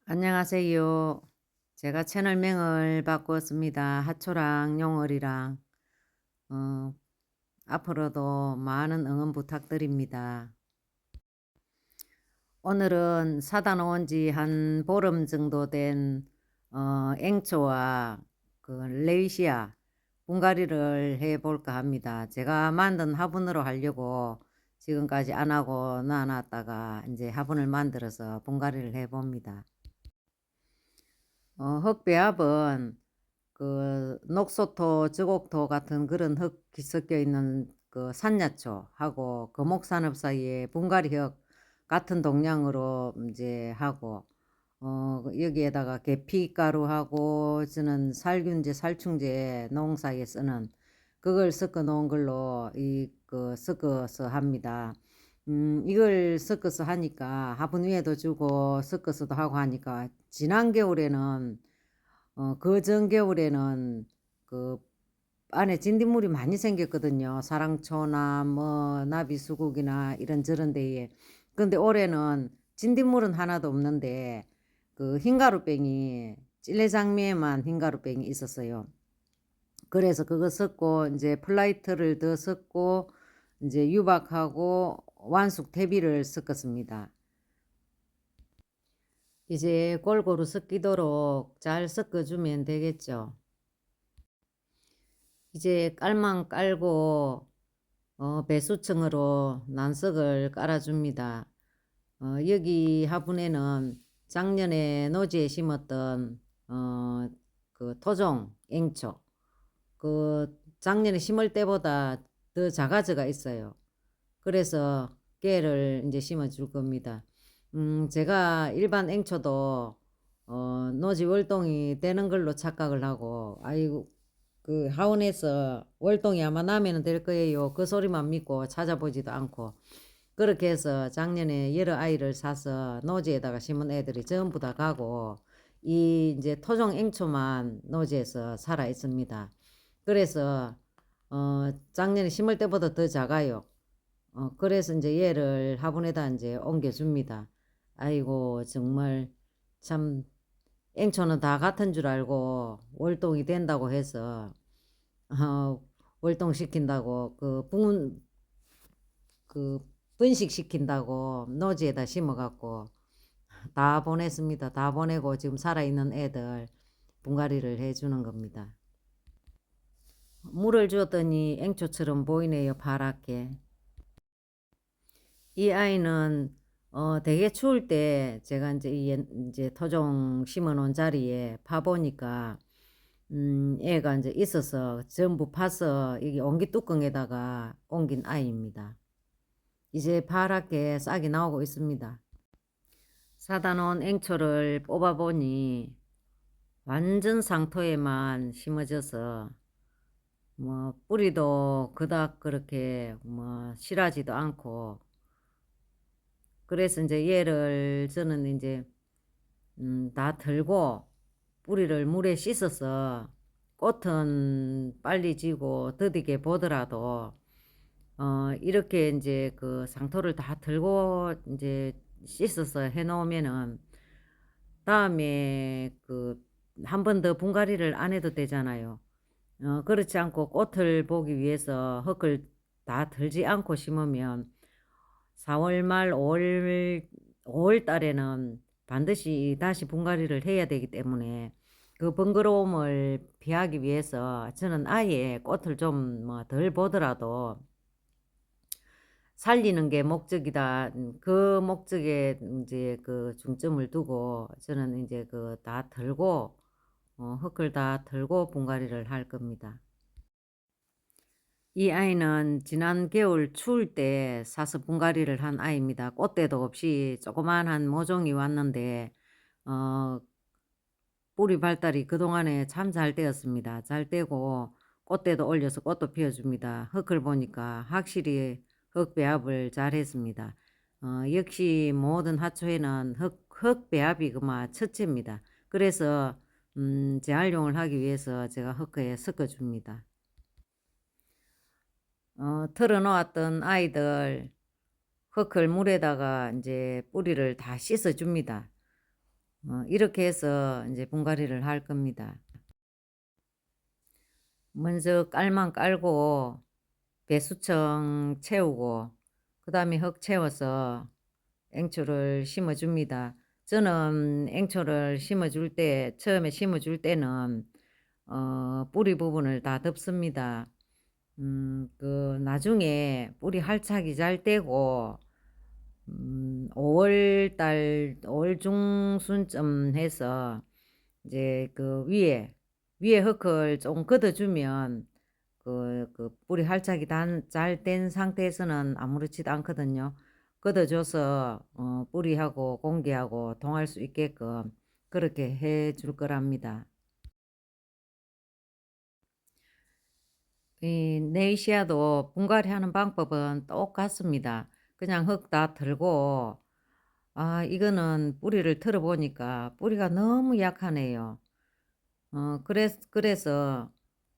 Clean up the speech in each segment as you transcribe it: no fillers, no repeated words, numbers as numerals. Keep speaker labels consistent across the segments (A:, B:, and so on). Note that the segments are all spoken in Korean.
A: 안녕하세요. 제가 채널명을 바꾸었습니다. 하초랑 용어리랑 어, 앞으로도 많은 응원 부탁드립니다. 오늘은 사다 놓은 지 한 보름 정도 된 앵초와 그 레이시아 분갈이를 해볼까 합니다. 제가 만든 화분으로 하려고 지금까지 안 하고 놔놨다가 이제 화분을 만들어서 분갈이를 해봅니다. 흙배합은 그 녹소토, 저곡토 같은 그런 흙이 섞여 있는 그 산야초하고 거목산업 사이에 분갈이흙 같은 동량으로 이제 하고 여기에다가 계피가루하고 저는 살균제, 살충제 농사에 쓰는 그걸 섞어 놓은 걸로 섞어서 합니다. 이걸 섞어서 하니까 화분 위에도 주고 섞어서도 하고 하니까 지난 겨울에는 그 전겨울에는 그 안에 진딧물이 많이 생겼거든요. 사랑초나 뭐 나비수국이나 이런저런 데에. 근데 올해는 진딧물은 하나도 없는데 그 흰가루병이 찔레장미에만 흰가루병이 있었어요. 그래서 그거 섞고 이제 플라이트를 더 섞고 이제 유박하고 완숙 대비를 섞었습니다. 이제 골고루 섞이도록 잘 섞어주면 되겠죠. 이제 깔망 깔고 배수층으로 난석을 깔아줍니다. 여기 화분에는 작년에 노지에 심었던 그 토종 앵초 그 작년에 심을 때보다 더 작아져가 있어요. 그래서 깨를 이제 심어 줄 겁니다. 제가 일반 앵초도 노지 월동이 되는 걸로 착각을 하고 아이고 그 하원에서 월동이 아마 나면 될 거예요. 그 소리만 믿고 찾아보지도 않고 그렇게 해서 작년에 여러 아이를 사서 노지에다가 심은 애들이 전부 다 가고 이 이제 토종 앵초만 노지에서 살아 있습니다. 그래서 작년에 심을 때보다 더 작아요. 그래서 이제 얘를 화분에다 이제 옮겨줍니다. 아이고 정말 참 앵초는 다 같은 줄 알고 월동이 된다고 해서 월동시킨다고 그 분식시킨다고 노지에다 심어갖고 다 보냈습니다. 다 보내고 지금 살아있는 애들 분갈이를 해주는 겁니다. 물을 주었더니 앵초처럼 보이네요. 파랗게. 이 아이는 되게 추울 때 제가 이제 토종 심어 놓은 자리에 파보니까 애가 이제 있어서 전부 파서 여기 옹기 뚜껑에다가 옮긴 아이입니다. 이제 파랗게 싹이 나오고 있습니다. 사다 놓은 앵초를 뽑아보니 완전 상토에만 심어져서 뭐 뿌리도 그닥 그렇게 뭐 실하지도 않고 그래서 이제 얘를 저는 이제 다 털고 뿌리를 물에 씻어서 꽃은 빨리 지고 더디게 보더라도 이렇게 이제 그 상토를 다 털고 이제 씻어서 해 놓으면은 다음에 그 한 번 더 분갈이를 안 해도 되잖아요. 그렇지 않고 꽃을 보기 위해서 흙을 다 털지 않고 심으면 4월 말 5월 달에는 반드시 다시 분갈이를 해야 되기 때문에 그 번거로움을 피하기 위해서 저는 아예 꽃을 좀 뭐 덜 보더라도 살리는 게 목적이다. 그 목적에 이제 그 중점을 두고 저는 이제 그 다 털고 흙을 다 털고 분갈이를 할 겁니다. 이 아이는 지난 겨울 추울 때 사서 분갈이를 한 아이입니다. 꽃대도 없이 조그만한 모종이 왔는데 어, 뿌리 발달이 그동안에 참 잘 되었습니다. 잘 되고 꽃대도 올려서 꽃도 피워줍니다. 흙을 보니까 확실히 흙 배합을 잘 했습니다. 역시 모든 하초에는 흙 배합이 그마 첫째입니다. 그래서 재활용을 하기 위해서 제가 흙에 섞어줍니다. 털어놓았던 아이들 흙을 물에다가 이제 뿌리를 다 씻어줍니다. 이렇게 해서 이제 분갈이를 할 겁니다. 먼저 깔만 깔고 배수청 채우고 그다음에 흙 채워서 앵초를 심어 줍니다. 저는 앵초를 심어줄 때 처음에 심어줄 때는 뿌리 부분을 다 덮습니다. 나중에 뿌리 활착이 잘 되고 5월 중순쯤 해서 이제 그 위에 흙을 좀 걷어주면 뿌리 활착이 잘 된 상태에서는 아무렇지도 않거든요. 걷어줘서 뿌리하고 공기하고 통할 수 있게끔 그렇게 해 줄 거랍니다. 이 네이시아도 분갈이 하는 방법은 똑같습니다. 그냥 흙 다 털고 이거는 뿌리를 털어 보니까 뿌리가 너무 약하네요. 그래서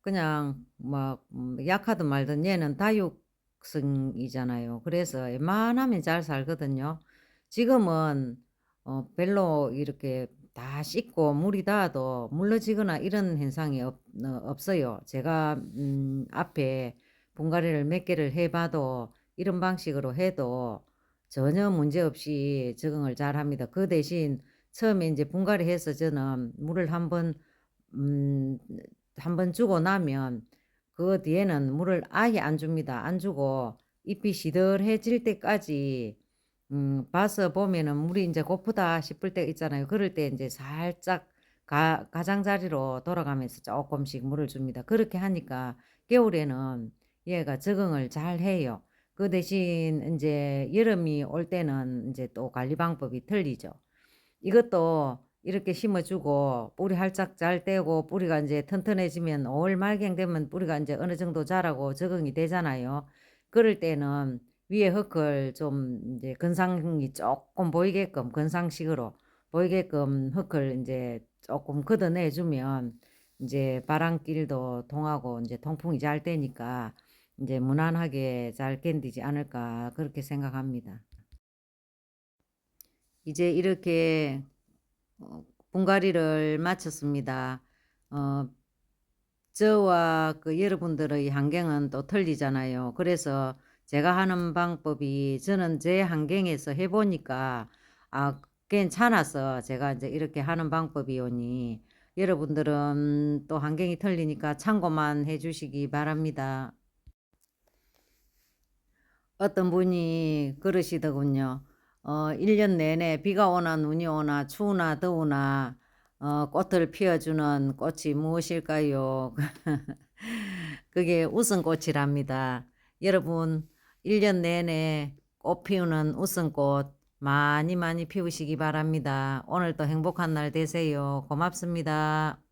A: 그냥 막 약하든 말든 얘는 다육성이잖아요. 그래서 웬만하면 잘 살거든요. 지금은 별로 이렇게 다 씻고 물이 닿아도 물러지거나 이런 현상이 없어요. 제가 앞에 분갈이를 몇 개를 해봐도 이런 방식으로 해도 전혀 문제없이 적응을 잘 합니다. 그 대신 처음에 이제 분갈이 해서 저는 물을 음, 한번 주고 나면 그 뒤에는 물을 아예 안 줍니다. 안 주고 잎이 시들해질 때까지 봐서 보면은 물이 이제 고프다 싶을 때 있잖아요. 그럴 때 이제 살짝 가장자리로 돌아가면서 조금씩 물을 줍니다. 그렇게 하니까 겨울에는 얘가 적응을 잘 해요. 그 대신 이제 여름이 올 때는 이제 또 관리 방법이 틀리죠. 이것도 이렇게 심어주고 뿌리 활짝 잘 떼고 뿌리가 이제 튼튼해지면 5월 말경 되면 뿌리가 이제 어느 정도 자라고 적응이 되잖아요. 그럴 때는 위에 흙을 좀 이제 건상이 조금 보이게끔 건상식으로 보이게끔 흙을 이제 조금 걷어내주면 이제 바람길도 통하고 이제 통풍이 잘 되니까 이제 무난하게 잘 견디지 않을까 그렇게 생각합니다. 이제 이렇게 분갈이를 마쳤습니다. 어, 저와 그 여러분들의 환경은 또 틀리잖아요. 그래서 제가 하는 방법이 저는 제 환경에서 해보니까 괜찮아서 제가 이제 이렇게 하는 방법이오니 여러분들은 또 환경이 틀리니까 참고만 해주시기 바랍니다. 어떤 분이 그러시더군요. 1년 내내 비가 오나 눈이 오나 추우나 더우나 꽃을 피워주는 꽃이 무엇일까요? 그게 웃음꽃이랍니다. 여러분, 1년 내내 꽃 피우는 웃음꽃 많이 많이 피우시기 바랍니다. 오늘도 행복한 날 되세요. 고맙습니다.